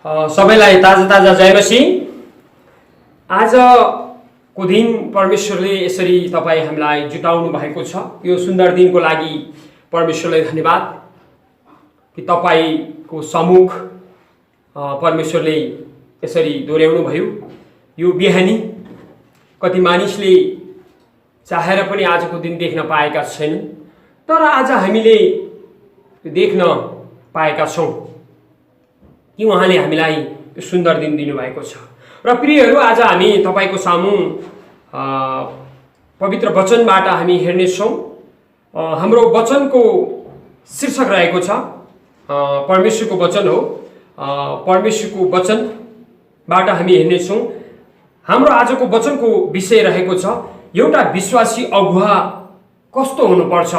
सबैलाई ताजा ताजा जय मसीह। आजको दिन परमेश्वरले यसरी तपाईँ हामीलाई जुटाउनु भएको छ। यो सुन्दर दिनको लागि परमेश्वरलाई धन्यवाद कि तपाईँको सम्मुख परमेश्वरले यसरी दोहोऱ्याउनु भयो। यो बिहानी कति मानिसले चाहेर पनि आजको दिन देख्न पाएका छैनन्, तर आज हामीले देख्न पाएका छौँ कि उहाँले हामीलाई सुन्दर दिन दिनुभएको छ। र प्रियहरू, आज हामी तपाईँको सामु पवित्र वचनबाट हामी हेर्नेछौँ। हाम्रो वचनको शीर्षक रहेको छ परमेश्वरको वचन हो। परमेश्वरको वचनबाट हामी हेर्नेछौँ। हाम्रो आजको वचनको विषय रहेको छ एउटा विश्वासी अगुवा कस्तो हुनुपर्छ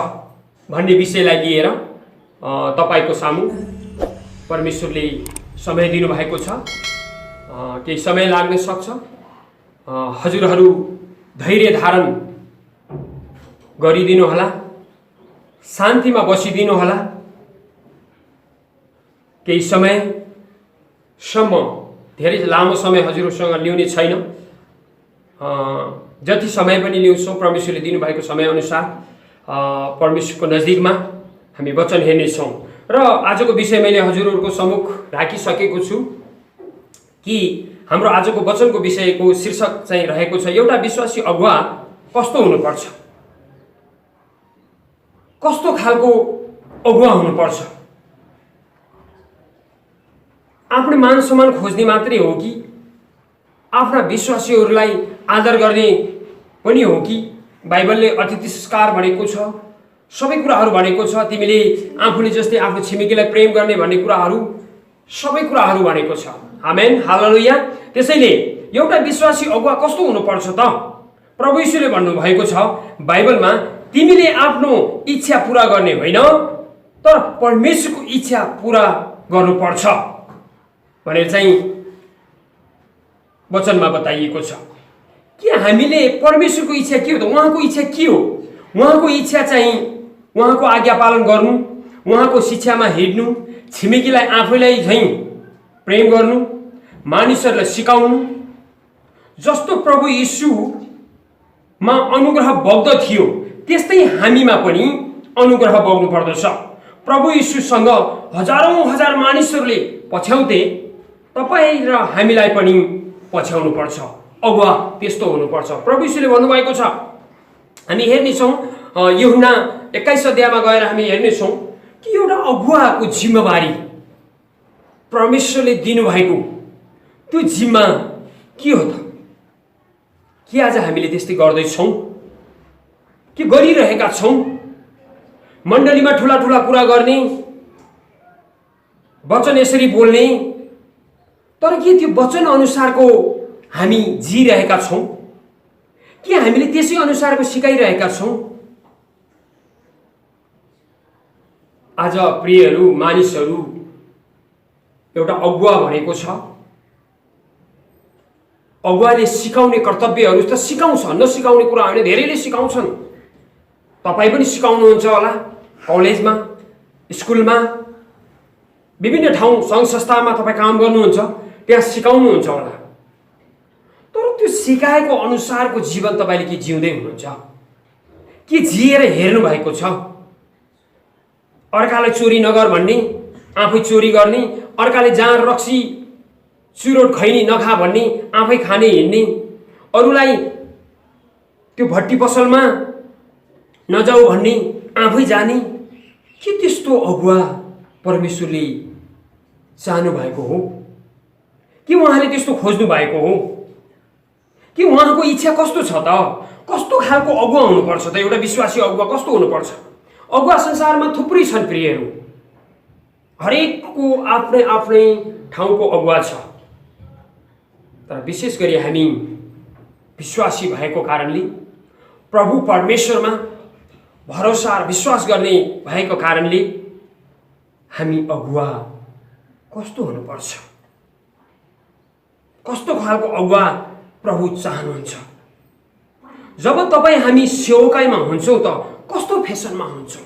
भन्ने विषयलाई लिएर तपाईँको सामु परमेश्वरले समय दिनुभएको छ। केही समय लाग्न सक्छ। हजुरहरू धैर्य धारण गरिदिनु होला, शान्तिमा बसिदिनु होला। केही समयसम्म, धेरै लामो समय हजुरसँग लिउने छैन। जति समय पनि लिउँछौँ परमेश्वरले दिनुभएको समयअनुसार परमेश्वरको नजिकमा हामी वचन हेर्नेछौँ। र आजको विषय मैले हजुरहरूको सम्मुख राखिसकेको छु कि हाम्रो आजको वचनको विषयको शीर्षक चाहिँ रहेको छ एउटा विश्वासी अगुवा कस्तो हुनुपर्छ, कस्तो खालको अगुवा हुनुपर्छ। आफ्नो मान सम्मान खोज्ने मात्रै हो कि आफ्ना विश्वासीहरूलाई आदर गर्ने पनि हो कि? बाइबलले अतिथि संस्कार भनेको छ, सबै कुराहरू भनेको छ। तिमीले आफूले जस्तै आफ्नो छिमेकीलाई प्रेम गर्ने भन्ने कुराहरू, सबै कुराहरू भनेको छ। आमेन, हालेलुया। त्यसैले एउटा विश्वासी अगुवा कस्तो हुनुपर्छ त? प्रभु यीशुले भन्नुभएको छ बाइबलमा, तिमीले आफ्नो इच्छा पूरा गर्ने होइन तर परमेश्वरको इच्छा पूरा गर्नुपर्छ भनेर चाहिँ वचनमा बताइएको छ। कि हामीले परमेश्वरको इच्छा के हो त? उहाँको इच्छा के हो? उहाँको इच्छा चाहिँ उहाँको आज्ञा पालन गर्नु, उहाँको शिक्षामा हिँड्नु, छिमेकीलाई आफैलाई झैँ प्रेम गर्नु, मानिसहरूलाई सिकाउनु। जस्तो प्रभु यीशुमा अनुग्रह बग्दथ्यो त्यस्तै हामीमा पनि अनुग्रह बग्नु पर्दछ। प्रभु यीशुसँग हजारौँ हजार मानिसहरूले पछ्याउँथे, तपाईँ र हामीलाई पनि पछ्याउनु पर्छ। अगुवा त्यस्तो हुनुपर्छ। प्रभु यीशुले भन्नुभएको छ, हामी हेर्नेछौँ यूहन्ना 21 अध्यायमा गएर हामी हेर्नेछौँ कि एउटा अगुवाको जिम्मेवारी परमेश्वरले दिनुभएको त्यो जिम्मा के हो त? के आज हामीले त्यस्तै गर्दैछौँ कि गरिरहेका छौँ? मण्डलीमा ठुला ठुला कुरा गर्ने, वचन यसरी बोल्ने, तर के त्यो वचन अनुसारको हामी जिरहेका छौँ कि हामीले त्यसै अनुसारको सिकाइरहेका छौँ? आज प्रियहरू, मानिसहरू एउटा अगुवा भनेको छ। अगुवाले सिकाउने कर्तव्यहरू त सिकाउँछ, नसिकाउने कुरा होइन, धेरैले सिकाउँछन्। तपाईँ पनि सिकाउनुहुन्छ होला, कलेजमा, स्कुलमा, विभिन्न ठाउँ सङ्घ संस्थामा तपाईँ काम गर्नुहुन्छ, त्यहाँ सिकाउनुहुन्छ होला। तर त्यो सिकाएको अनुसारको जीवन तपाईँले के जिउँदै हुनुहुन्छ? के जिएर हेर्नु भएको छ? अर्कालाई चोरी नगर भन्ने, आफै चोरी गर्ने, अर्काले जहाँ रक्सी चुरोट खैनी नखा भन्ने, आफै खाने हिँड्ने, अरूलाई त्यो भट्टी पसलमा नजाऊ भन्ने, आफै जाने। के त्यस्तो अगुवा परमेश्वरले चाहनु भएको हो? कि उहाँले त्यस्तो खोज्नु भएको हो? कि उहाँको इच्छा कस्तो छ त? कस्तो खालको अगुवा हुनुपर्छ त? एउटा विश्वासी अगुवा कस्तो हुनुपर्छ? अगुवा संसारमा थुप्रै छन् प्रियहरू, हरेकको आफ्नै आफ्नै ठाउँको अगुवा छ। तर विशेष गरी हामी विश्वासी भएको कारणले, प्रभु परमेश्वरमा भरोसा र विश्वास गर्ने भएको कारणले हामी अगुवा कस्तो हुनुपर्छ, कस्तो खालको अगुवा प्रभु चाहनुहुन्छ? जब तपाईँ हामी सेवकाईमा हुन्छौँ त कस्तो फेसनमा हुन्छौँ?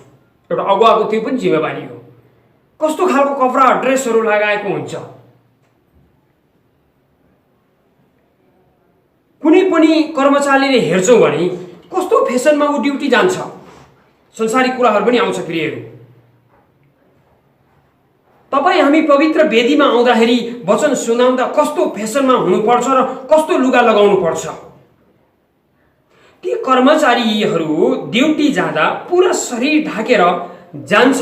एउटा अगुवाको त्यो पनि जिम्मेवारी हो। कस्तो खालको कपडा ड्रेसहरू लगाएको हुन्छ? कुनै पनि कर्मचारीले हेर्छौँ भने कस्तो फेसनमा ऊ ड्युटी जान्छ, संसारिक कुराहरू पनि आउँछ प्रियहरू। तपाईँ हामी पवित्र वेदीमा आउँदाखेरि वचन सुनाउँदा कस्तो फेसनमा हुनुपर्छ र कस्तो लुगा लगाउनु पर्छ। ती कर्मचारीहरू ड्युटी जाँदा पुरा शरीर ढाकेर जान्छ।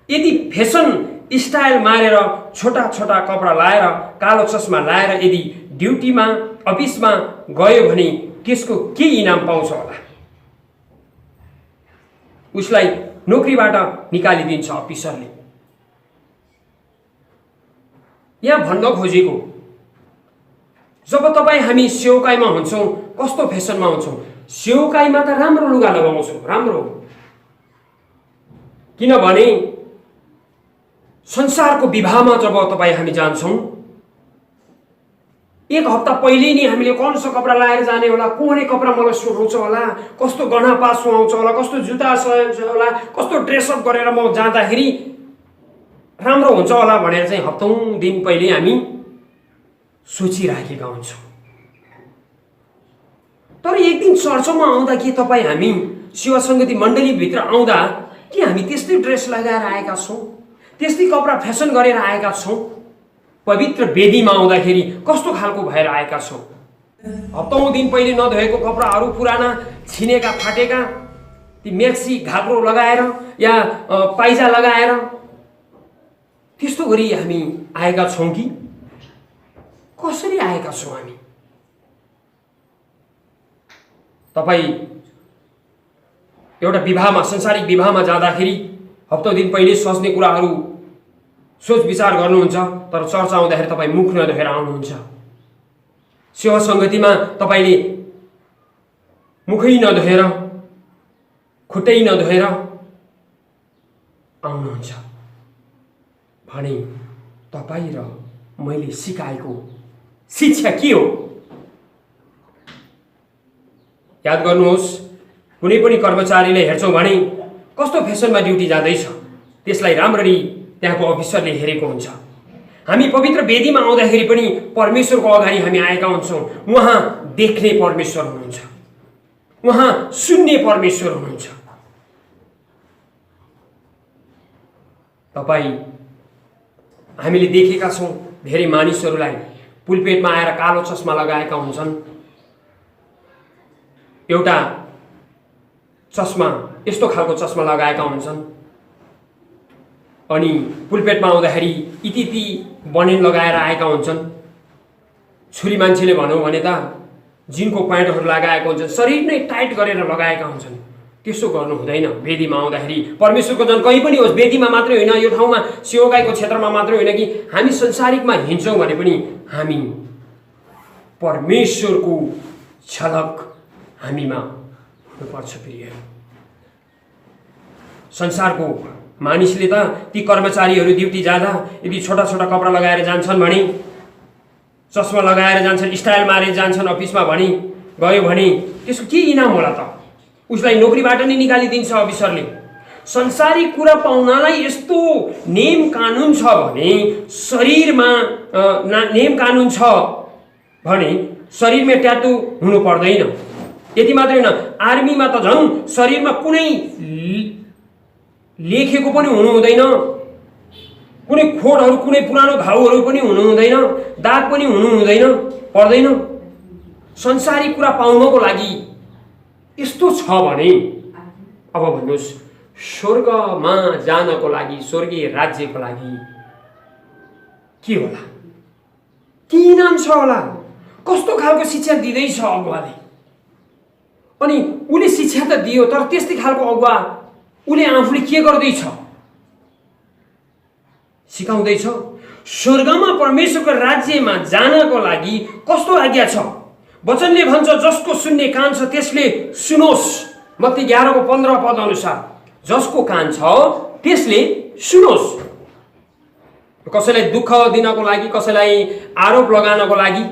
यदि फेसन स्टाइल मारेर छोटा छोटा कपडा लाएर कालो चस्मा लाएर यदि ड्युटीमा अफिसमा गयो भने त्यसको के इनाम पाउँछ होला? उसलाई नोकरीबाट निकालिदिन्छ अफिसरले। यहाँ भन्न खोजेको, जब तपाईँ हामी सेवकाईमा हुन्छौँ कस्तो फेसनमा हुन्छौँ? सेवकाईमा त राम्रो लुगा लगाउँछौँ, राम्रो, किनभने संसारको विवाहमा जब तपाईँ हामी जान्छौँ, एक हप्ता पहिले नै हामीले कौन सा कपडा लाएर जाने होला, कुनै कपडा मलाई सुहाउँछ होला, कस्तो गहना पात सुहाउँछ होला, कस्तो जुत्ता सुहाउँछ होला, कस्तो ड्रेसअप गरेर म जाँदाखेरि राम्रो हुन्छ होला भनेर चाहिँ हप्तौं दिन पहिले हामी सोचिराखेका हुन्छौँ। तर एक दिन चर्चमा आउँदा के तपाईँ हामी सेवा सङ्गति मण्डलीभित्र आउँदा के हामी त्यस्तै ड्रेस लगाएर आएका छौँ, त्यस्तै कपडा फेसन गरेर आएका छौँ? पवित्र वेदीमा आउँदाखेरि कस्तो खालको भएर आएका छौँ? हप्तौं दिन पहिले नधोएको कपडाहरू, पुराना छिनेका फाटेका ती मेक्सी घाग्रो लगाएर या पाइजा लगाएर त्यस्तो गरी हामी आएका छौँ कि कसरी आएका छौँ हामी? तपाईँ एउटा विवाहमा, संसारिक विवाहमा जाँदाखेरि हप्तौं दिन पहिले सोच्ने कुराहरू सोच विचार गर्नुहुन्छ, तर चर्च आउँदाखेरि तपाईँ मुख नधोएर आउनुहुन्छ। सेवा सङ्गतिमा तपाईँले मुखै नधोएर, खुट्टै नधोएर आउनुहुन्छ भने तपाईँ र मैले सिकाएको शिक्षा के हो? याद गर्नुहोस्, कुनै पनि कर्मचारीले हेर्छौँ भने कस्तो फेसनमा ड्युटी जाँदैछ त्यसलाई राम्ररी त्यहाँको अफिसरले हेरेको हुन्छ। हामी पवित्र वेदीमा आउँदाखेरि पनि परमेश्वरको अगाडि हामी आएका हुन्छौँ। उहाँ देख्ने परमेश्वर हुनुहुन्छ, उहाँ सुन्ने परमेश्वर हुनुहुन्छ। तपाईँ हामीले देखेका छौँ धेरै मानिसहरूलाई पुलपेटमा आएर कालो चस्मा लगाएका हुन्छन्। एउटा चस्मा, यस्तो खालको चस्मा लगाएका हुन्छन् अनि पुलपेटमा आउँदाखेरि इति बनेन लगाएर आएका हुन्छन्। छोरी मान्छेले भनौँ भने त जिनको प्यान्टहरू लगाएका हुन्छन्, शरीर नै टाइट गरेर लगाएका हुन्छन्। त्यसो गर्नु हुँदैन। वेदीमा आउँदाखेरि परमेश्वरको जन कहीँ पनि होस्, वेदीमा मात्रै होइन, यो ठाउँमा सेवकाईको क्षेत्रमा मात्रै होइन कि हामी संसारिकमा हिँड्छौँ भने पनि हामी परमेश्वरको झलक हामीमा हुनुपर्छ। प्रिय संसारको मानिसले त ती कर्मचारीहरू ड्युटी जाँदा यदि छोटा छोटा कपडा लगाएर जान्छन् भने, चस्मा लगाएर जान्छन्, स्टाइल मारेर जान्छन् अफिसमा भने गयो भने त्यसको के इनाम होला त? उसलाई नोकरीबाट नै निकालिदिन्छ अफिसरले। संसारिक कुरा पाउनलाई यस्तो नेम कानुन छ भने, शरीरमा नेम कानुन छ भने शरीरमा ट्याटु हुनु पर्दैन। यति मात्रै होइन, आर्मीमा त झन् शरीरमा कुनै लेखेको पनि हुनु हुँदैन, कुनै खोडहरू, कुनै पुरानो घाउहरू पनि हुनु हुँदैन, दाग पनि हुनु हुँदैन, पर्दैन। संसारिक कुरा पाउनको लागि यस्तो छ भने अब भन्नुहोस्, स्वर्गमा जानको लागि, स्वर्गीय राज्यको लागि के होला? के इनाम छ होला? कस्तो खालको शिक्षा दिँदैछ अगुवाले? अनि उसले शिक्षा त दियो, तर त्यस्तै खालको अगुवा उसले आफूले के गर्दैछ? सिकाउँदैछ। स्वर्गमा परमेश्वरको राज्यमा जानको लागि कस्तो आज्ञा छ? वचनले भन्छ, जसको सुन्ने कान छ त्यसले सुनोस्। मत्ती 11:15 अनुसार जसको कान छ त्यसले सुनोस्। कसैलाई दुःख दिनको लागि, कसैलाई आरोप लगाउनको लागि,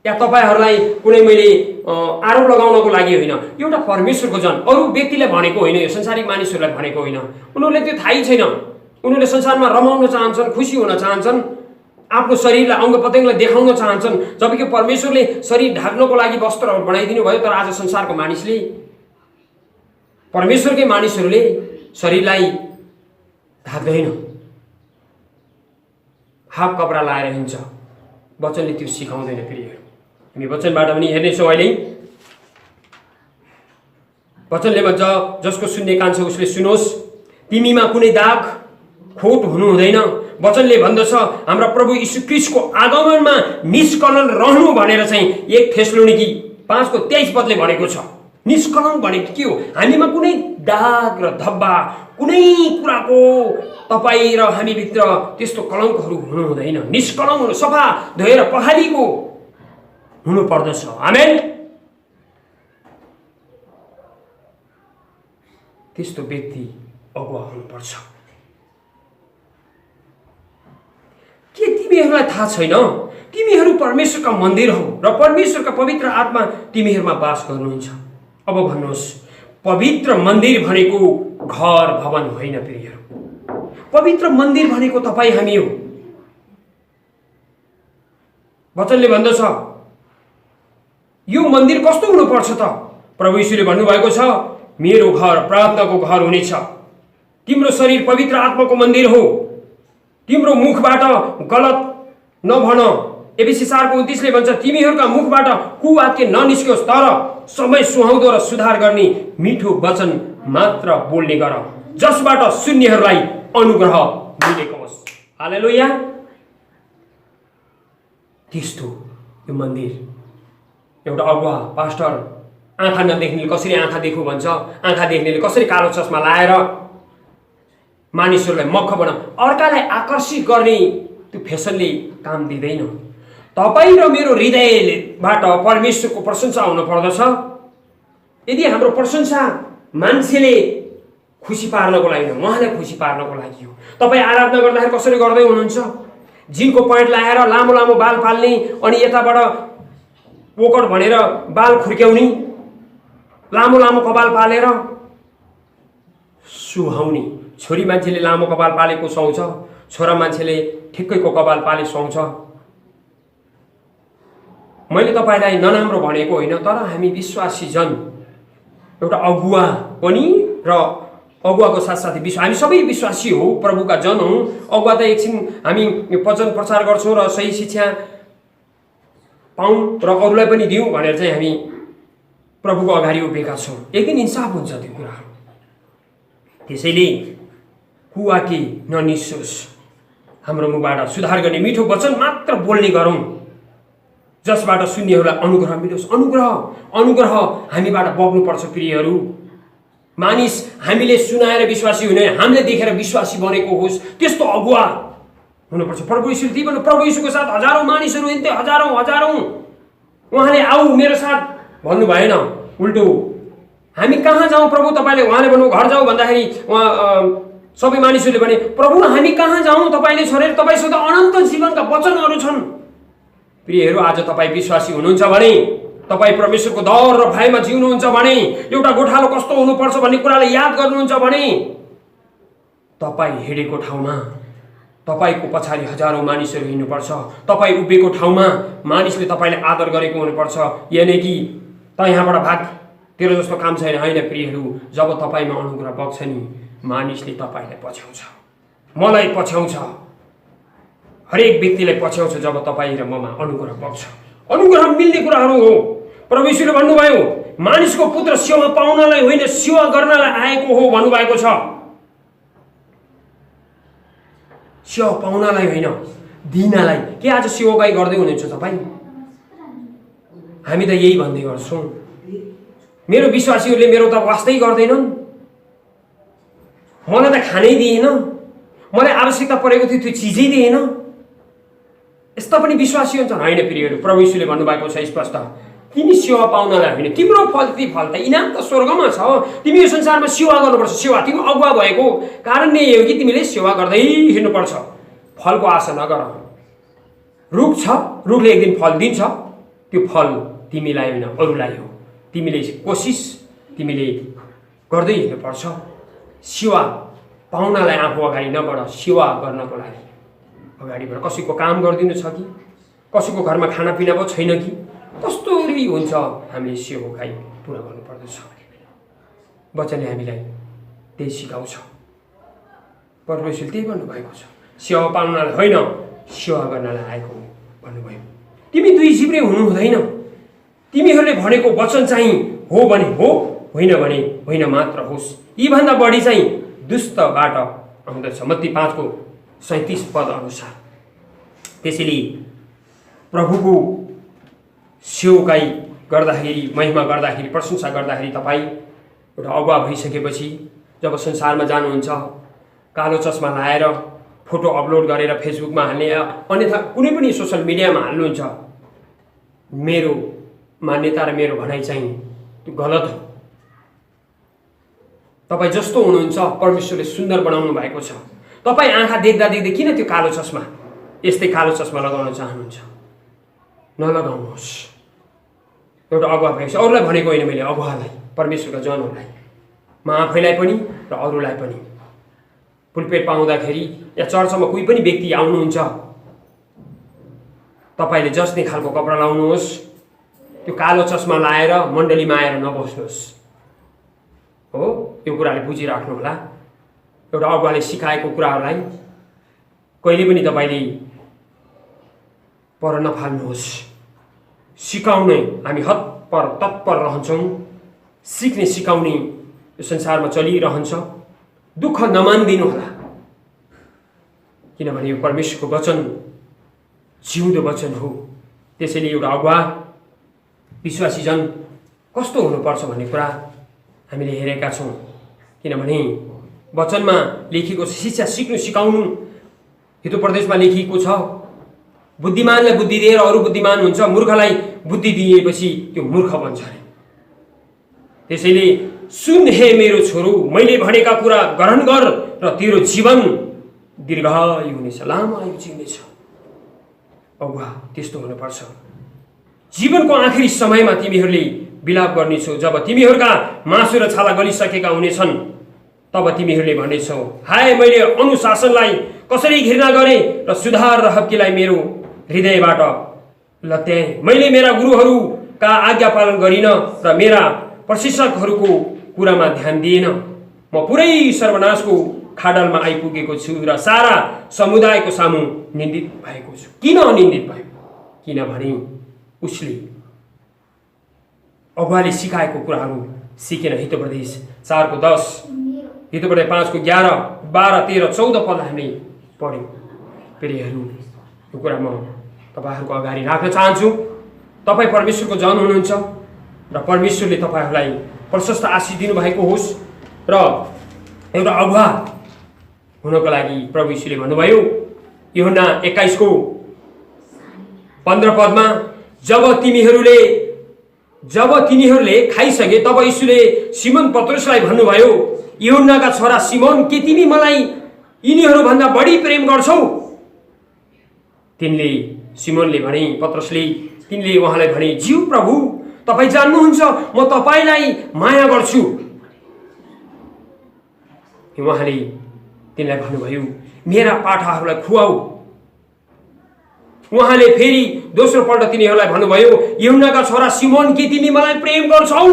या तपाईँहरूलाई कुनै मैले आरोप लगाउनको लागि होइन, एउटा परमेश्वरको जन अरू व्यक्तिले भनेको होइन, यो संसारिक मानिसहरूलाई भनेको होइन। उनीहरूले त्यो थाहै छैन। उनीहरूले संसारमा रमाउन चाहन्छन्, खुसी हुन चाहन्छन्, आफ्नो शरीरलाई अंग प्रत्यङ्गलाई देखाउन चाहन्छन्, जबकि परमेश्वरले शरीर ढाक्नको लागि वस्त्रहरू बनाइदिनु भयो। तर आज संसारको मानिसले, परमेश्वरकै मानिसहरूले शरीरलाई ढाक्दैन, हाफ कपडा लाएर हिँड्छ। वचनले त्यो सिकाउँदैन प्रियहरू। हामी वचनबाट पनि हेर्नेछौँ अहिले। वचनले भन्छ, जसको सुन्ने कान छ उसले सुनोस्, तिमीमा कुनै दाग खोट हुनु हुँदैन। वचनले भन्दछ हाम्रा प्रभु यीशु ख्रीष्टको आगमनमा निष्कलङ्क रहनु भनेर चाहिँ 1 थेसलोनिकी 5:23 भनेको छ। निष्कलङ्क भनेको के हो? हामीमा कुनै दाग र धब्बा, कुनै कुराको तपाईँ र हामीभित्र त्यस्तो कलङ्कहरू हुनु हुँदैन। निष्कलङ्क हुनु, सफा धोएर पखालिएको हुनु पर्दछ। आमेन। त्यस्तो व्यक्ति अगुवा हुनुपर्छ। के तिमीहरूलाई थाहा छैन? तिमीहरू परमेश्वरका मन्दिर हौ र परमेश्वरका पवित्र आत्मा तिमीहरूमा वास गर्नुहुन्छ। अब भन्नुहोस्, पवित्र मन्दिर भनेको घर भवन होइन प्रियहरू। पवित्र मन्दिर भनेको तपाईँ हामी हो। वचनले भन्दछ यो मन्दिर कस्तो हुनुपर्छ त? प्रभु यीशुले भन्नुभएको छ, मेरो घर प्रार्थनाको घर हुनेछ। तिम्रो शरीर पवित्र आत्माको मन्दिर हो। तिम्रो मुखबाट गलत नभन। एफिसी 4:29 भन्छ, तिमीहरूका मुखबाट कुवाक्य ननिस्कियोस्, तर समय सुहाउँदो र सुधार गर्ने मिठो वचन मात्र बोल्ने गर, जसबाट सुन्नेहरूलाई अनुग्रह मिलेको होस्। हालेलुया। त्यस्तो यो मन्दिर। एउटा अगुवा पास्टर आँखा नदेख्नेले कसरी आँखा देखु भन्छ, आँखा देख्नेले कसरी कालो चस्मा लाएर मानिसहरूलाई मक्ख बना, अर्कालाई आकर्षित गर्ने त्यो फेसनले काम दिँदैन। तपाईँ र मेरो हृदयबाट परमेश्वरको प्रशंसा हुन पर्दछ। यदि हाम्रो प्रशंसा मान्छेले खुसी पार्नको लागि हो, उहाँलाई खुसी पार्नको लागि हो। तपाईँ आराधना गर्दाखेरि कसरी गर्दै हुनुहुन्छ? जिनको प्यान्ट लाएर लामो लामो बाल पाल्ने, अनि यताबाट पोकट भनेर बाल खुर्क्याउने, लामो लामो कपाल पालेर सुहाउने। छोरी मान्छेले लामो कपाल पालेको सुहाउँछ, छोरा मान्छेले ठिक्कैको कपाल पाले सुहाउँछ। मैले तपाईँलाई नराम्रो भनेको होइन, तर हामी विश्वासी जन, एउटा अगुवा पनि र अगुवाको साथसाथै हामी सबै विश्वासी हो, प्रभुका जन हौँ। अगुवा त एकछिन हामी वचन प्रचार गर्छौँ र सही शिक्षा पाऊँ र अरूलाई पनि दिउँ भनेर चाहिँ हामी प्रभुको अगाडि उभिएका छौँ। एक दिन इन्साफ हुन्छ त्यो कुराहरू। त्यसैले कुवाकी ननिसोस्, हाम्रो मुखबाट सुधार गर्ने मिठो वचन मात्र बोल्ने गरौँ, जसबाट सुन्नेहरूलाई अनुग्रह मिलोस्। अनुग्रह हामीबाट बग्नुपर्छ प्रियहरू। मानिस हामीले सुनाएर विश्वासी हुने, हामीले देखेर विश्वासी बनेको होस्, त्यस्तो अगुवा हुनुपर्छ। प्रभु यीशुले ती भन्नु, प्रभु यीशुको साथ हजारौँ मानिसहरू हिँड्थे, हजारौँ। उहाँले आऊ मेरो साथ भन्नु भएन। उल्टो हामी कहाँ जाउँ प्रभु तपाईँले, उहाँले भन्नु घर जाउँ भन्दाखेरि उहाँ सबै मानिसहरूले भने, प्रभु हामी कहाँ जाउँ तपाईँले छोडेर? तपाईँसँग अनन्त जीवनका वचनहरू छन्। प्रियहरू, आज तपाईँ विश्वासी हुनुहुन्छ भने, तपाईँ परमेश्वरको डर र भयमा जिउनुहुन्छ भने, एउटा गोठालो कस्तो हुनुपर्छ भन्ने कुरालाई याद गर्नुहुन्छ भने, तपाईँ हिँडेको ठाउँमा तपाईँको पछाडि हजारौँ मानिसहरू हिँड्नुपर्छ। तपाईँ उभिएको ठाउँमा मानिसले तपाईँलाई आदर गरेको हुनुपर्छ। यानि कि त यहाँबाट भाग, तेरो जस्तो काम छैन। होइन प्रियहरू, जब तपाईँमा अनुग्रह बग्छ नि, मानिसले तपाईँलाई पछ्याउँछ, मलाई पछ्याउँछ, हरेक व्यक्तिलाई पछ्याउँछ जब तपाईँ र ममा अनुग्रह बग्छ। अनुग्रह मिल्ने कुराहरू हो। प्रभु यीशुले भन्नुभयो, मानिसको पुत्र सेवा पाउनलाई होइन सेवा गर्नलाई आएको हो भन्नुभएको छ। सेवा पाउनलाई होइन, दिनलाई। के आज सेवाकाई गर्दै हुनुहुन्छ तपाईँ? हामी त यही भन्दै गर्छौँ। मेरो विश्वासीहरूले मेरो त वास्तै गर्दैनन्, मलाई त खानै दिएन, मलाई आवश्यकता परेको थियो त्यो चिजै दिएन, यस्ता पनि विश्वासी हुन्छन्। होइन प्रियहरू, प्रभु यीशुले भन्नुभएको छ स्पष्ट, तिमी सेवा पाउनलाई होइन, तिम्रो फल त इनाम त स्वर्गमा छ। तिमी यो संसारमा सेवा गर्नुपर्छ। सेवा, तिमी अगुवा भएको कारण नै हो कि तिमीले सेवा गर्दै हिँड्नुपर्छ। फलको आशा नगर। रुख छ, रुखले एक दिन फल दिन्छ, त्यो फल तिमीलाई होइन अरूलाई हो। तिमीले कोसिस तिमीले गर्दै हिँड्नुपर्छ। सेवा पाउनलाई आफू अगाडि नबढ, सेवा गर्नको लागि अगाडि बढ। कसैको काम गरिदिनु छ कि, कसैको घरमा खानापिना पो छैन कि, कस्तोरी हुन्छ हामीले सेवकाई पुरा गर्नुपर्दछ। वचनले हामीलाई त्यही सिकाउँछ। परमेश्वरले त्यही भन्नुभएको छ, सेवा पाउनलाई होइन सेवा गर्नलाई आएको भन्नुभयो। तिमी दुई जिब्रे हुनु हुँदैन। तिमीहरूले भनेको वचन चाहिँ हो भने हो, होइन भने होइन मात्र होस्। यीभन्दा बढी चाहिँ दुष्टबाट आउँदछ। मत्ती 5:37 अनुसार। त्यसैले प्रभुको सेवकाई गर्दाखेरि, महिमा गर्दाखेरि, प्रशंसा गर्दाखेरि तपाईँ एउटा अगुवा भइसकेपछि जब संसारमा जानुहुन्छ, कालो चस्मा लाएर फोटो अपलोड गरेर फेसबुकमा हाल्ने, अन्यथा कुनै पनि सोसल मिडियामा हाल्नुहुन्छ, मेरो मान्यता र मेरो भनाइ चाहिँ त्यो गलत हो। तपाईँ जस्तो हुनुहुन्छ परमेश्वरले सुन्दर बनाउनु भएको छ। तपाईँ आँखा देख्दा देख्दै किन त्यो कालो चस्मा, यस्तै कालो चस्मा लगाउन चाहनुहुन्छ? नलगाउनुहोस्। एउटा अगुवा भएपछि अरूलाई भनेको होइन मैले, अगुवालाई, परमेश्वरका जनहरूलाई, म आफैलाई पनि र अरूलाई पनि। पुलपेट पाउँदाखेरि या चर्चमा कोही पनि व्यक्ति आउनुहुन्छ, तपाईँले जस्ने खालको कपडा लाउनुहोस्, त्यो कालो चस्मा लाएर मण्डलीमा आएर नबस्नुहोस्। हो, यो कुराले बुझिराख्नु होला। एउटा अगुवाले सिकाएको कुराहरूलाई कहिले पनि तपाईँले पर नफाल्नुहोस्। सिकाउने हामी हतपर तत्पर रहन्छौँ। सिक्ने सिकाउने यो संसारमा चलिरहन्छ। दुःख नमानिदिनु होला, किनभने यो परमेश्वरको वचन जिउँदो वचन हो। त्यसैले एउटा अगुवा विश्वासी जन कस्तो हुनुपर्छ भन्ने कुरा हामीले हेरेका छौँ। किनभने वचनमा लेखिएको शिक्षा सिक्नु सिकाउनु हितोपदेशमा लेखिएको छ। बुद्धिमानलाई बुद्धि दिएर अरू बुद्धिमान हुन्छ, मूर्खलाई बुद्धि दिएपछि त्यो मूर्ख बन्छ अरे। त्यसैले सुन हे मेरो छोरो, मैले भनेका कुरा ग्रहण गर र तेरो जीवन दीर्घायु हुनेछ, लामो आयु जिउनेछ। अगुवा त्यस्तो हुनुपर्छ। जीवनको आखिरी समयमा तिमीहरूले विलाप गर्नेछौ। जब तिमीहरूका मासु र छाला गलिसकेका हुनेछन्, तब तिमीहरूले भन्नेछौ, हाय मैले अनुशासनलाई कसरी घृणा गरेँ र सुधार र हक्कीलाई मेरो हृदयबाट लत्याएँ। मैले मेरा गुरुहरूका आज्ञा पालन गरिन र मेरा प्रशिक्षकहरूको कुरामा ध्यान दिएन। म पुरै सर्वनाशको खाडलमा आइपुगेको छु र सारा समुदायको सामु निन्दित भएको छु। किन निन्दित भयो? किनभने उसले अगुवाले सिकाएको कुराहरू सिकेन। हितोपदेश 4:10, हितोपदेश 5:11, 12, 13, 14 पद हामीले पढ्यौँ। प्रियहरू, यो कुरा म तपाईँहरूको अगाडि राख्न चाहन्छु। तपाईँ परमेश्वरको जन हुनुहुन्छ र परमेश्वरले तपाईँहरूलाई प्रशस्त आशिष दिनुभएको होस्। र एउटा अगुवा हुनको लागि प्रभु यीशुले भन्नुभयो यूहन्ना 21:15 पदमा, जब तिनीहरूले खाइसके तब यीशुले सिमोन पत्रुसलाई भन्नुभयो, यूहन्नाका छोरा सिमोन, के तिमी मलाई यिनीहरूभन्दा बढी प्रेम गर्छौ? सिमोनले भने, पत्रुसले तिनले उहाँलाई भने, ज्यू प्रभु, तपाईँ जान्नुहुन्छ म तपाईँलाई माया गर्छु। उहाँले तिनलाई भन्नुभयो, मेरा पाठाहरूलाई खुवाऊ। उहाँले फेरि दोस्रो पल्ट तिनीहरूलाई भन्नुभयो, यूहन्नाका छोरा सिमोन, के तिमी मलाई प्रेम गर्छौ?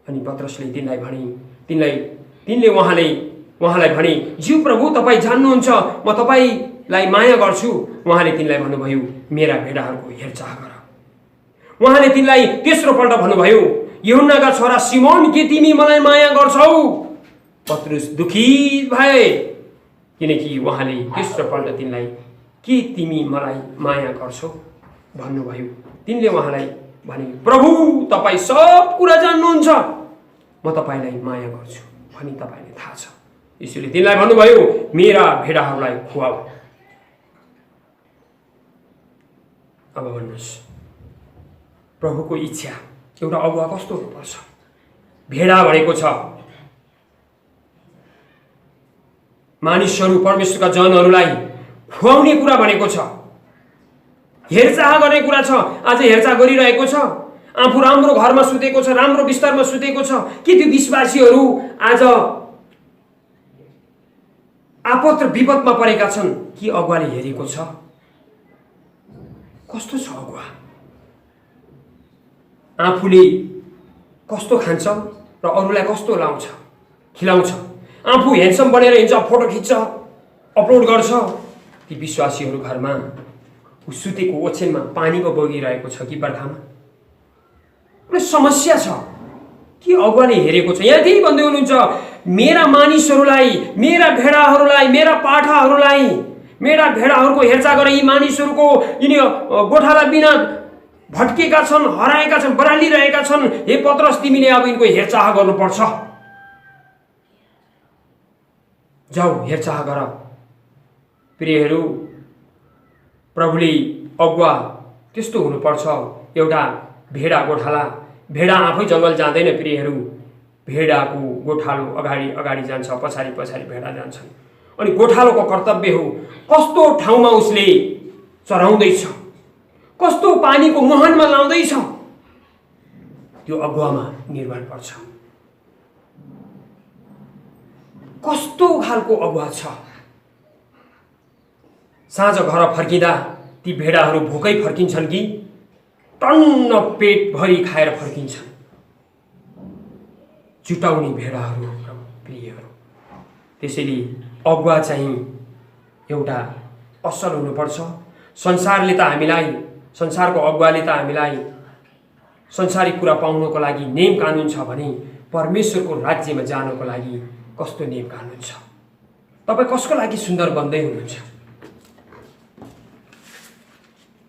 अनि पत्रुसले तिनलाई भने, तिनले उहाँलाई भने, ज्यू प्रभु, तपाईँ जान्नुहुन्छ म तपाईँलाई माया गर्छु। उहाँले तिनलाई भन्नुभयो, मेरा भेडाहरूको हेरचाह गर। उहाँले तिनलाई तेस्रो पल्ट भन्नुभयो, यूहन्नाका छोरा सिमोन, के तिमी मलाई माया गर्छौ? पत्रुस दुखित भए, किनकि उहाँले तेस्रो पल्ट तिनलाई के तिमी मलाई माया गर्छौ भन्नुभयो। तिनले उहाँलाई भने, प्रभु, तपाईँ सब कुरा जान्नुहुन्छ, म तपाईँलाई माया गर्छु भनी तपाईँले थाहा छ। यीशुले तिनलाई भन्नुभयो, मेरा भेडाहरूलाई खुवाऊ। अब भन्नुहोस्, प्रभुको इच्छा एउटा अगुवा कस्तो हुनुपर्छ? भेडा भनेको छ मानिसहरू, परमेश्वरका जनहरूलाई खुवाउने कुरा भनेको छ, हेरचाह गर्ने कुरा छ। आज हेरचाह गरिरहेको छ, आफू राम्रो घरमा सुतेको छ, राम्रो बिस्तारमा सुतेको छ। के त्यो विश्वासीहरू आज आपत र विपदमा परेका छन्, के अगुवाले हेरेको छ? कस्तो छ अगुवा? आफूले कस्तो खान्छ र अरूलाई कस्तो लाउँछ, खिलाउँछ? आफू ह्यान्डसम बनेर हिँड्छ, फोटो खिच्छ, अपलोड गर्छ। ती विश्वासीहरू घरमा सुतेको ओछ्यानमा पानी पो बगिरहेको छ कि बर्खामा? कुनै समस्या छ, के अगुवाले हेरेको छ? यहाँ त्यही भन्दै हुनुहुन्छ, मेरा मानिसहरूलाई, मेरा भेडाहरूलाई, मेरा पाठाहरूलाई, मेरा भेडाहरूको हेरचाह गर। यी मानिसहरूको यिनी गोठाला बिना भट्केका छन्, हराएका छन्, बरालिरहेका छन्। हे पत्रस, तिमीले अब यिनको हेरचाह गर्नुपर्छ। जाऊ, हेरचाह गर। प्रियहरू, प्रभुले अगुवा त्यस्तो हुनुपर्छ। एउटा भेडा गोठाला, भेडा आफै जङ्गल जाँदैन प्रियहरू, भेडाको गोठालो अगाडि अगाडि जान्छ, पछाडि पछाडि भेडा जान्छन्। अनि गोठालोको कर्तव्य हो कस्तो ठाउँमा उसले चराउँदैछ, कस्तो पानीको मुहानमा लाउँदैछ, त्यो अगुवामा निर्भर पर्छ। कस्तो खालको अगुवा छ? साँझ घर फर्किँदा ती भेडाहरू भोकै फर्किन्छन् कि टन्न पेटभरि खाएर फर्किन्छन्? जुटाउने भेडाहरू प्रियहरू। त्यसैले अगुवा चाहिँ एउटा असल हुनुपर्छ। संसारले त हामीलाई, संसारको अगुवाले त हामीलाई संसारिक कुरा पाउनको लागि नियम कानुन छ भने परमेश्वरको राज्यमा जानको लागि कस्तो नियम कानुन छ? तपाईँ कसको लागि सुन्दर बन्दै हुनुहुन्छ?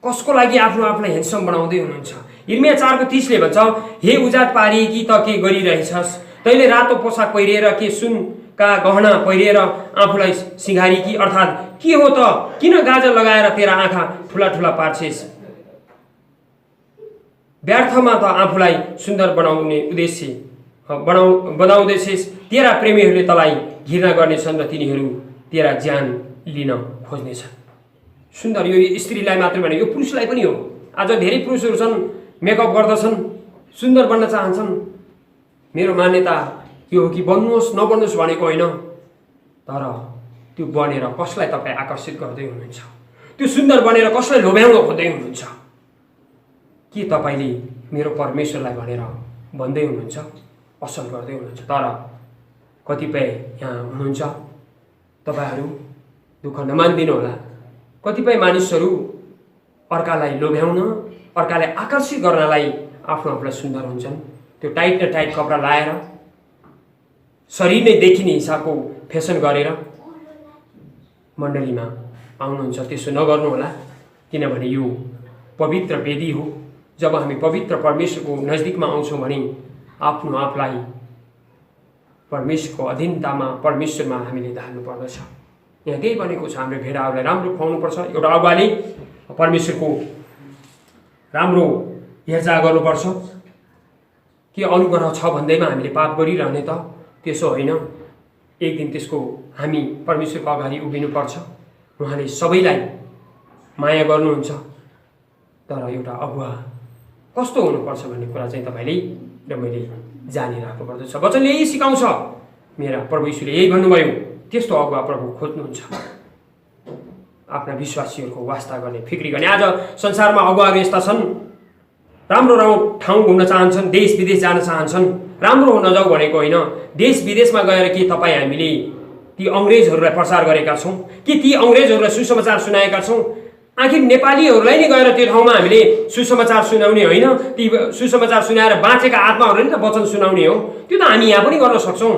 कसको लागि आफ्नो आफूलाई ह्यान्डसम बनाउँदै हुनुहुन्छ? यिर्मिया 4:30 भन्छ, हे उजाड पारिएकी त के गरिरहेछस्? तैँले रातो पोसाक पहिरिएर के सुनका गहना पहिरिएर आफूलाई सिँगारीकी? अर्थात् के हो त? किन गाजर लगाएर तेरा आँखा ठुला ठुला पार्छेस्? व्यर्थमा त आफूलाई सुन्दर बनाउने उद्देश्य बनाउँदैछेस्। तेरा प्रेमीहरूले तँलाई घृणा गर्नेछन् र तिनीहरू तेरा ज्यान लिन खोज्नेछन्। सुन्दर, यो स्त्रीलाई मात्र भने, यो पुरुषलाई पनि हो। आज धेरै पुरुषहरू छन्, मेकअप गर्दछन्, सुन्दर बन्न चाहन्छन्। मेरो मान्यता यो हो कि बन्नुहोस्, नबन्नुहोस् भनेको होइन, तर त्यो बनेर कसलाई तपाईँ आकर्षित गर्दै हुनुहुन्छ? त्यो सुन्दर बनेर कसलाई लोभ्याउन खोज्दै हुनुहुन्छ? के तपाईँले मेरो परमेश्वरलाई भनेर भन्दै हुनुहुन्छ, असल गर्दै हुनुहुन्छ? तर कतिपय यहाँ हुनुहुन्छ, तपाईँहरू दुःख नमानिदिनु होला, कतिपय मानिसहरू अर्कालाई लोभ्याउन, अर्कालाई आकर्षित गर्नलाई आफ्नो आफूलाई सुन्दर हुन्छन्। त्यो टाइट न टाइट कपडा लाएर, शरीर नै देखिने हिसाबको फेसन गरेर मण्डलीमा आउनुहुन्छ। त्यसो नगर्नु होला, किनभने यो पवित्र वेदी हो। जब हामी पवित्र परमेश्वरको नजिकमा आउँछौँ भने आफ्नो आफूलाई परमेश्वरको अधीनतामा, परमेश्वरमा हामीले ढाल्नु पर्दछ। यहाँ त्यही भनेको छ, हाम्रो भेडाहरूलाई राम्रो खुवाउनुपर्छ। एउटा अगुवाले परमेश्वरको राम्रो हेरचाह गर्नुपर्छ। के अनुग्रह छ भन्दैमा हामीले पाप गरिरहने त? त्यसो होइन। एक दिन त्यसको हामी परमेश्वरको अगाडि उभिनुपर्छ। उहाँले सबैलाई माया गर्नुहुन्छ। तर एउटा अगुवा कस्तो हुनुपर्छ भन्ने कुरा चाहिँ तपाईँले र मैले जानिराख्नु पर्दछ। वचनले यही सिकाउँछ, मेरा प्रभु यीशुले यही भन्नुभयो, त्यस्तो अगुवा प्रभु खोज्नुहुन्छ, आफ्ना विश्वासीहरूको वास्ता गर्ने, फिक्री गर्ने। आज संसारमा अगुवाहरू यस्ता छन्, राम्रो ठाउँ घुम्न चाहन्छन्, देश विदेश जान चाहन्छन्। राम्रो नजाऊ भनेको होइन। देश विदेशमा गएर के तपाईँ हामीले ती अङ्ग्रेजहरूलाई प्रचार गरेका छौँ? कि ती अङ्ग्रेजहरूलाई सुसमाचार सुनाएका छौँ? आखिर नेपालीहरूलाई नै गएर त्यो ठाउँमा हामीले सुसमाचार सुनाउने होइन, ती सुसमाचार सुनाएर बाँचेका आत्माहरूलाई नि त वचन सुनाउने हो। त्यो त हामी यहाँ पनि गर्न सक्छौँ।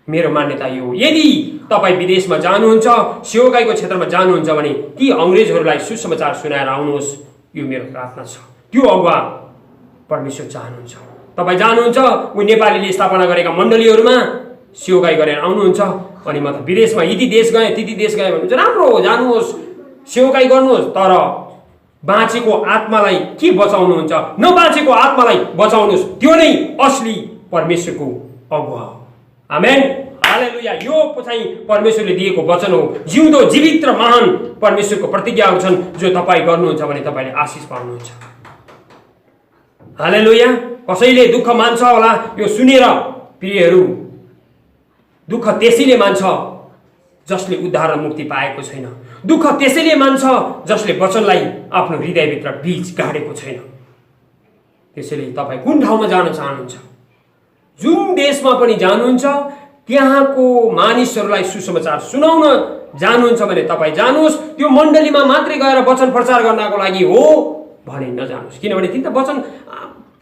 मेरो मान्यता यो हो, यदि तपाईँ विदेशमा जानुहुन्छ, सेवाकाईको क्षेत्रमा जानुहुन्छ भने ती अङ्ग्रेजहरूलाई सुसमाचार सुनाएर आउनुहोस्। यो मेरो प्रार्थना छ। त्यो अगुवा परमेश्वर चाहनुहुन्छ। तपाईँ जानुहुन्छ उही नेपालीले स्थापना गरेका मण्डलीहरूमा सेवाकाई गरेर आउनुहुन्छ, अनि म त विदेशमा यति देश गएँ, त्यति देश गएँ भन्नुहुन्छ। राम्रो हो, जानुहोस्, सेवाकाई गर्नुहोस्, तर बाँचेको आत्मालाई के बचाउनुहुन्छ? नबाँचेको आत्मालाई बचाउनुहोस्। त्यो नै असली परमेश्वरको अगुवा हो। आमेन, हालेलुया। यो चाहिँ परमेश्वरले दिएको वचन हो। जिउँदो, जीवित र महान परमेश्वरको प्रतिज्ञाहरू छन्, जो तपाईँ गर्नुहुन्छ भने तपाईँले आशिष पाउनुहुन्छ। हालेलुया। कसैले दुःख मान्छ होला यो सुनेर प्रियहरू, दुःख त्यसैले मान्छ जसले उद्धार र मुक्ति पाएको छैन। दुःख त्यसैले मान्छ जसले वचनलाई आफ्नो हृदयभित्र बीज गाडेको छैन। त्यसैले तपाईँ कुन ठाउँमा जान चाहनुहुन्छ, जुन देशमा पनि जानुहुन्छ, त्यहाँको मानिसहरूलाई सुसमाचार सुनाउन जानुहुन्छ भने तपाईँ जानुहोस्। त्यो मण्डलीमा मात्रै गएर वचन प्रचार गर्नको लागि हो भने नजानुहोस्, किनभने ती त वचन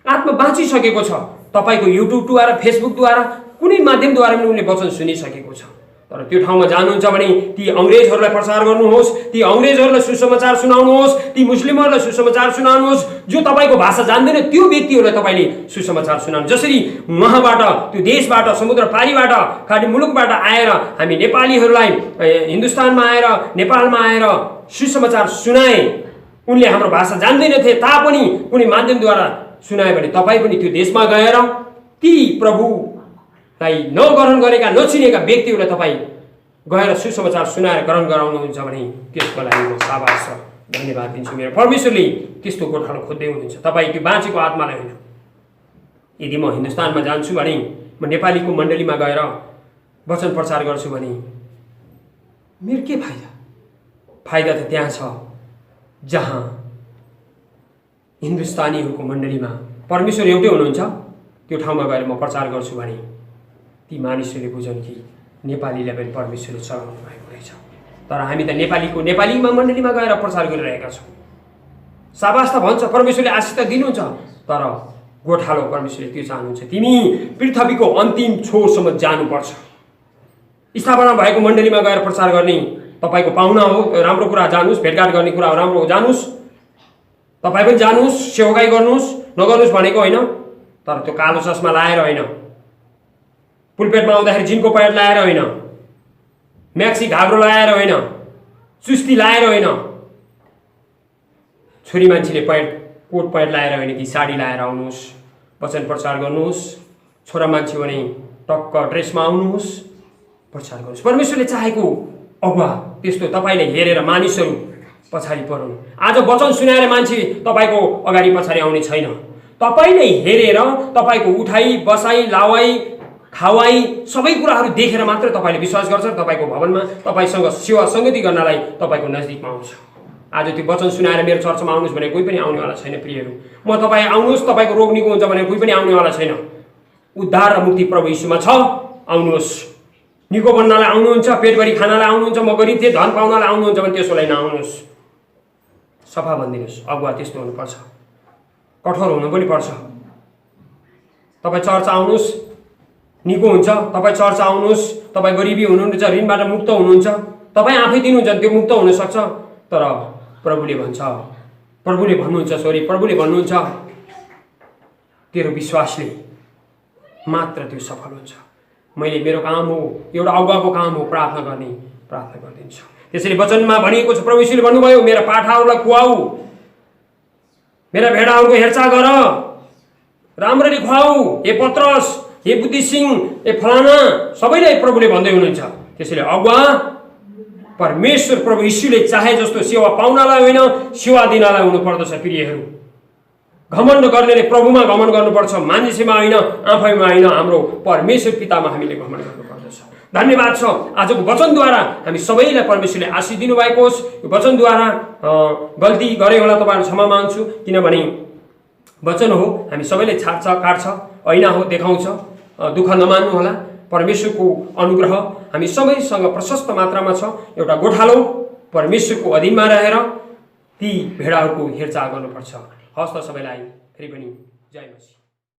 आत्मा बाँचिसकेको छ। तपाईँको युट्युबद्वारा, फेसबुकद्वारा, कुनै माध्यमद्वारा पनि उनले वचन सुनिसकेको छ। तर त्यो ठाउँमा जानुहुन्छ भने ती अङ्ग्रेजहरूलाई प्रचार गर्नुहोस्, ती अङ्ग्रेजहरूलाई सुसमाचार सुनाउनुहोस्, ती मुस्लिमहरूलाई सुसमाचार सुनाउनुहोस्। जो तपाईँको भाषा जान्दैन त्यो व्यक्तिहरूलाई तपाईँले सुसमाचार सुनाउनु। जसरी वहाँबाट, त्यो देशबाट, समुद्र पारीबाट, खाडी मुलुकबाट आएर हामी नेपालीहरूलाई हिन्दुस्तानमा आएर, नेपालमा आएर सुसमाचार सुनाए। उनले हाम्रो भाषा जान्दैनथे तापनि कुनै माध्यमद्वारा सुनायो भने तपाईँ पनि त्यो देशमा गएर ती प्रभुलाई नग्रहण गरेका, नचिनेका व्यक्तिहरूलाई तपाईँ गएर सुसमाचार सुनाएर ग्रहण गराउनुहुन्छ भने त्यसको लागि म शाबाश र धन्यवाद दिन्छु। मेरो परमेश्वरले त्यस्तो गोठालो खोज्दै हुनुहुन्छ, तपाईँ त्यो बाँचेको आत्मालाई होइन। यदि म हिन्दुस्तानमा जान्छु भने, म नेपालीको मण्डलीमा गएर वचन प्रचार गर्छु भने मेरो के फाइदा? फाइदा त त्यहाँ छ जहाँ हिन्दुस्तानीहरूको मण्डलीमा परमेश्वर एउटै हुनुहुन्छ। त्यो ठाउँमा गएर म प्रचार गर्छु भने ती मानिसहरूले बुझन् कि नेपालीलाई पनि परमेश्वरले चलाउनु भएको रहेछ। तर हामी त नेपालीमा मण्डलीमा गएर प्रचार गरिरहेका छौँ। शाबाश त भन्छ, परमेश्वरले आशिष त दिनुहुन्छ, तर गोठालो परमेश्वरले त्यो चाहनुहुन्छ तिमी पृथ्वीको अन्तिम छोरसम्म जानुपर्छ। स्थापना भएको मण्डलीमा गएर प्रचार गर्ने तपाईँको पाहुना हो, राम्रो कुरा जानुहोस्, भेटघाट गर्ने कुरा राम्रो हो, जानुहोस्। तपाईँ पनि जानुहोस्, सेवाकाई गर्नुहोस्, नगर्नुहोस् भनेको होइन। तर त्यो कालो चस्मा लाएर होइन, पुलपेटमा आउँदाखेरि जिनको पैड लाएर होइन, म्याक्सी घाग्रो लाएर होइन, चुस्ती लाएर होइन, छोरी मान्छेले कोट पैड लाएर होइन कि साडी लाएर आउनुहोस्, वचन प्रचार गर्नुहोस्। छोरा मान्छे भने टक्क ड्रेसमा आउनुहोस्, प्रचार गर्नुहोस्। परमेश्वरले चाहेको अगुवा त्यस्तो तपाईँले हेरेर मानिसहरू पछाडि परुन्। आज वचन सुनाएर मान्छे तपाईँको अगाडि पछाडि आउने छैन। तपाईँले हेरेर तपाईँको उठाइ बसाइ लावाई खावाई सबै कुराहरू देखेर मात्र तपाईँले विश्वास गर्छ। तपाईँको भवनमा तपाईँसँग सेवा सङ्गति गर्नलाई तपाईँको नजिकमा आउँछ। आज त्यो वचन सुनाएर मेरो चर्चमा आउनुहोस् भने कोही पनि आउनेवाला छैन। प्रियहरू, म तपाईँ आउनुहोस्, तपाईँको रोग निको हुन्छ भने कोही पनि आउनेवाला छैन। उद्धार र मुक्ति प्रभु यीशुमा छ, आउनुहोस्। निको बन्नलाई आउनुहुन्छ, पेटभरि खानालाई आउनुहुन्छ, म गरिब थिएँ धन पाउनलाई आउनुहुन्छ भने त्यसोलाई नआउनुहोस्। सफा भनिदिनुहोस्, अगुवा त्यस्तो हुनुपर्छ, कठोर हुनु पनि पर्छ। तपाईँ चर्च आउनुहोस्, निको हुन्छ। तपाईँ चर्च आउनुहोस्, तपाईँ गरिबी हुनुहुन्छ, ऋणबाट मुक्त हुनुहुन्छ, तपाईँ आफै दिनुहुन्छ, त्यो मुक्त हुनसक्छ। तर प्रभुले भन्नुहुन्छ तेरो विश्वासले मात्र त्यो सफल हुन्छ। मैले मेरो काम हो, एउटा अगुवाको काम हो प्रार्थना गरिदिन्छु। त्यसैले वचनमा भनिएको छ, प्रभु यीशुले भन्नुभयो मेरा पाठाहरूलाई खुवाऊ, मेरा भेडाहरूको हेरचाह गर, राम्ररी खुवाऊ। हे पत्रस, हे बुद्धिसिंह, हे फलाना, सबैलाई प्रभुले भन्दै हुनुहुन्छ। त्यसैले अगुवा परमेश्वर प्रभु यीशुले चाहे जस्तो सेवा पाउनलाई होइन, सेवा दिनलाई हुनुपर्दछ। प्रियहरू, घमण्ड गर्नेले प्रभुमा घमण्ड गर्नुपर्छ, मानिसमा होइन, आफैमा होइन, हाम्रो परमेश्वर पितामा हामीले घमण्ड गर्नुपर्दछ। धन्यवाद छ आजको वचनद्वारा हामी सबैलाई परमेश्वरले आशीष दिनुभएको होस्। यो वचनद्वारा गल्ती गरे होला तपाईँहरू क्षमा माग्छु, किनभने वचन हो, हामी सबैले छाड्छ काट्छ, ऐना हो देखाउँछ। दुःख नमान्नु होला। परमेश्वरको अनुग्रह हामी सबैसँग प्रशस्त मात्रामा छ। एउटा गोठालो परमेश्वरको अधीनमा रहेर ती भेडाहरूको हेरचाह गर्नुपर्छ। हस्त सबैलाई फेरि पनि जय मसीह।